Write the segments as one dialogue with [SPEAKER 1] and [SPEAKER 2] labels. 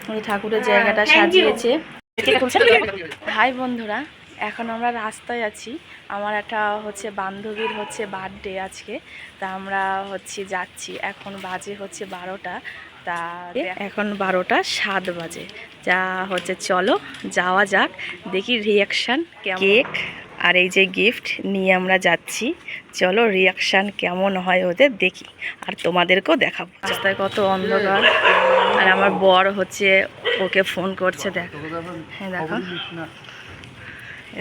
[SPEAKER 1] উনি ঠাকুরের জায়গাটা সাজিয়েছে। হাই বন্ধুরা, এখন আমরা রাস্তায় আছি। আমার একটা বান্ধবীর বার্থডে আজকে, তা আমরা যাচ্ছি। এখন বাজে 12টা, তা এখন 12টা 7 বাজে। যা চলো যাওয়া যাক, দেখি রিয়াকশান কেমন। কেক আর এই যে গিফট নিয়ে আমরা যাচ্ছি। চলো রিয়াকশান কেমন হয় ওদের দেখি, আর তোমাদেরকেও দেখাবো। রাস্তায় কত অন্ধকার, আর আমার বর ওকে ফোন করছে। দেখো, হ্যাঁ দেখো,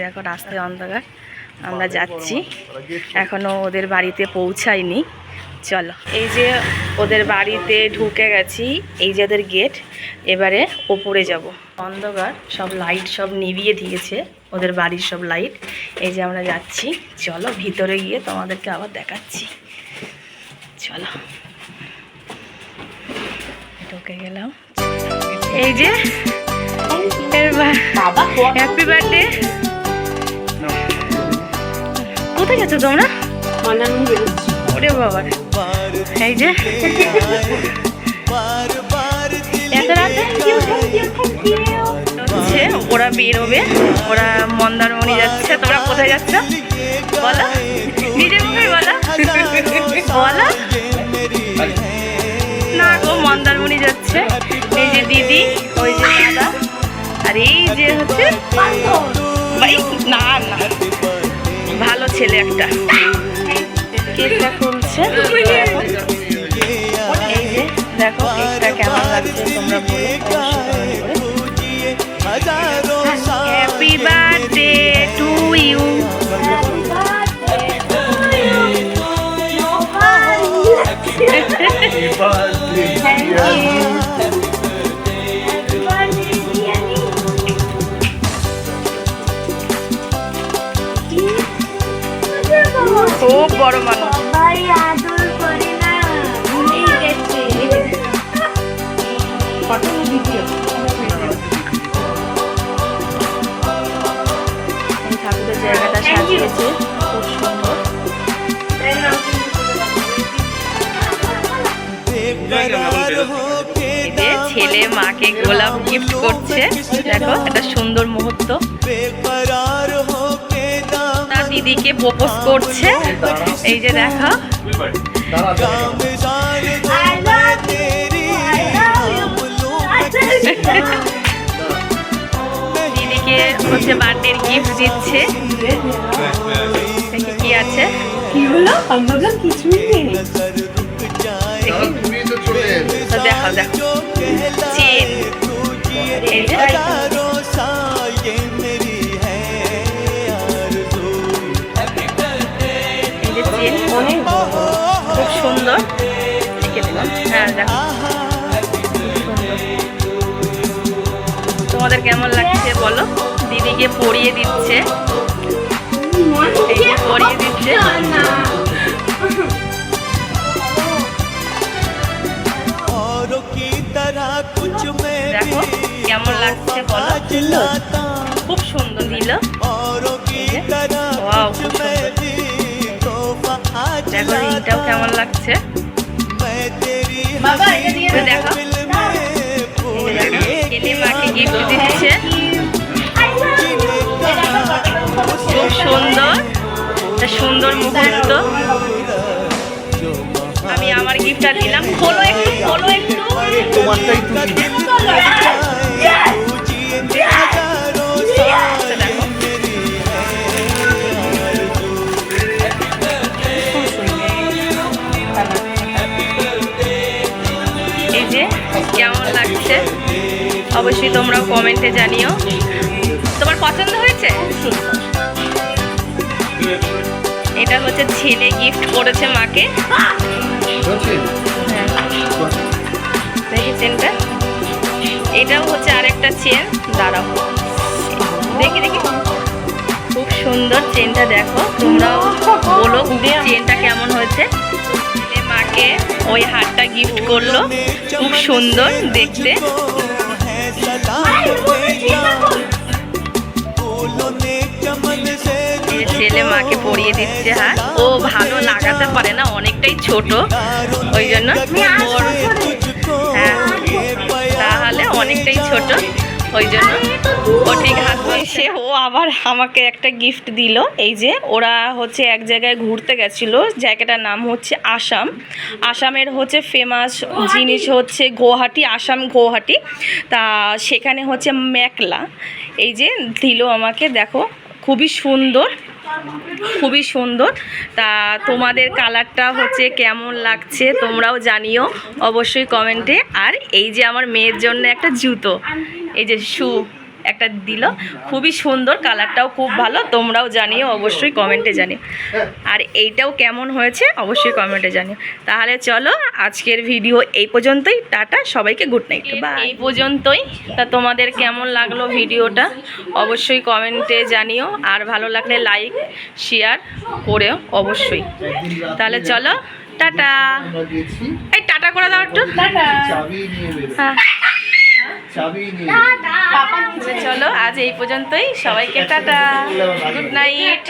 [SPEAKER 1] দেখো রাস্তায় অন্ধকার। আমরা যাচ্ছি, এখনো ওদের বাড়িতে পৌঁছায়নি। চলো, এই যে ওদের বাড়িতে ঢুকে গেছি, এই যে ওদের গেট। এবারে ওপরে যাব। অন্ধকার, সব লাইট সব নিভিয়ে দিয়েছে, ওদের বাড়ির সব লাইট। এই যে আমরা যাচ্ছি, চলো ভিতরে গিয়ে তোমাদেরকে আবার দেখাচ্ছি। চলো, ঢুকে গেলাম। এই যে হ্যাপি বার্থডে। কোথায় গেছো তোমরা? ওরে বাবা, এই যে এত রাতে ওরা বেরোবে, ওরা মন্দারমণি যাচ্ছে। তোমরা কোথায় যাচ্ছ বলো, নিজের মুখে বলো বলো। না গো, মন্দারমণি যাচ্ছে। এই যে দিদি, ওই যে দাদা, আর এই যে ভাই, না না ভালো ছেলে একটা। কেকটা খুলছে। এই যে দেখো কেকটা কেমন লাগছে তোমরা বলো। Happy birthday to you. খুব বড় মানুষ। ঠাকুরের জায়গাটা সাজিয়েছে খুব সুন্দর। ছেলে মাকে গোলাপ গিফট করছে। দেখো একটা সুন্দর মুহূর্ত। তার দিদিকে প্রপোজ করছে। এই যে দেখো, দিদিকে বার্থডের গিফট দিচ্ছে। কি আছে? কি হলো? কিছুই নেই। দেখো দেখো, চেন। এই যে চেন অনেক খুব সুন্দর। হ্যাঁ দেখো, তোমাদের কেমন লাগছে বলো। দিদিকে পরিয়ে দিচ্ছে, পরিয়ে দিচ্ছে। দেখো কেমন লাগছে বলো। খুব সুন্দর দিল। দেখো রিংটাও কেমন লাগছে। দেখো ছেলে মাকে গিফট দিচ্ছে। খুব সুন্দর, একটা সুন্দর মুহূর্ত। আমি আমার গিফটটা দিলাম। খোলো একটু, খোলো একটু। এই যে কেমন লাগছে অবশ্যই তোমরাও কমেন্টে জানিও। তোমার পছন্দ হয়েছে? এটা ছেলে গিফট করেছে মাকে। দেখি চেনটা, এটাও আরেকটা চেন। দাঁড়াও দেখি দেখি, খুব সুন্দর চেনটা। দেখো তোমরাও বলো চেনটা কেমন হয়েছে। মাকে ওই হারটা গিফট করলো, খুব সুন্দর দেখতে। ছেলে মাকে পরিয়ে দিচ্ছে হাত। ও ভালো লাগাতে পারে না, অনেকটাই ছোট, ওই জন্য ওর হ্যাঁ তাহলে অনেকটাই ছোট, ওই জন্য ও ঠিক হাত এসে ও আবার আমাকে একটা গিফট দিল। এই যে ওরা হচ্ছে এক জায়গায় ঘুরতে গেছিলো, জায়গাটার নাম হচ্ছে আসাম। আসামের হচ্ছে ফেমাস জিনিস হচ্ছে গুয়াহাটি, আসাম গুয়াহাটি। তা সেখানে হচ্ছে মেখলা, এই যে দিল আমাকে, দেখো খুবই সুন্দর, খুবই সুন্দর। তা তোমাদের কালারটা হচ্ছে কেমন লাগছে তোমরাও জানিও অবশ্যই কমেন্টে। আর এই যে আমার মেয়ের জন্য একটা জুতো, এই যে শু একটা দিল, খুবই সুন্দর, কালারটাও খুব ভালো, তোমরাও জানিও অবশ্যই কমেন্টে জানিও। আর এইটাও কেমন হয়েছে অবশ্যই কমেন্টে জানিও। তাহলে চলো আজকের ভিডিও এই পর্যন্তই, টাটা সবাইকে, গুড নাইট, বাই। এই পর্যন্তই। তা তোমাদের কেমন লাগলো ভিডিওটা অবশ্যই কমেন্টে জানিও, আর ভালো লাগলে লাইক শেয়ার করেও অবশ্যই। তাহলে চলো টাটা, এই টাটা করে দাও একটু, হ্যাঁ চলো আজ এই পর্যন্তই, সবাইকে টাটা, গুড নাইট।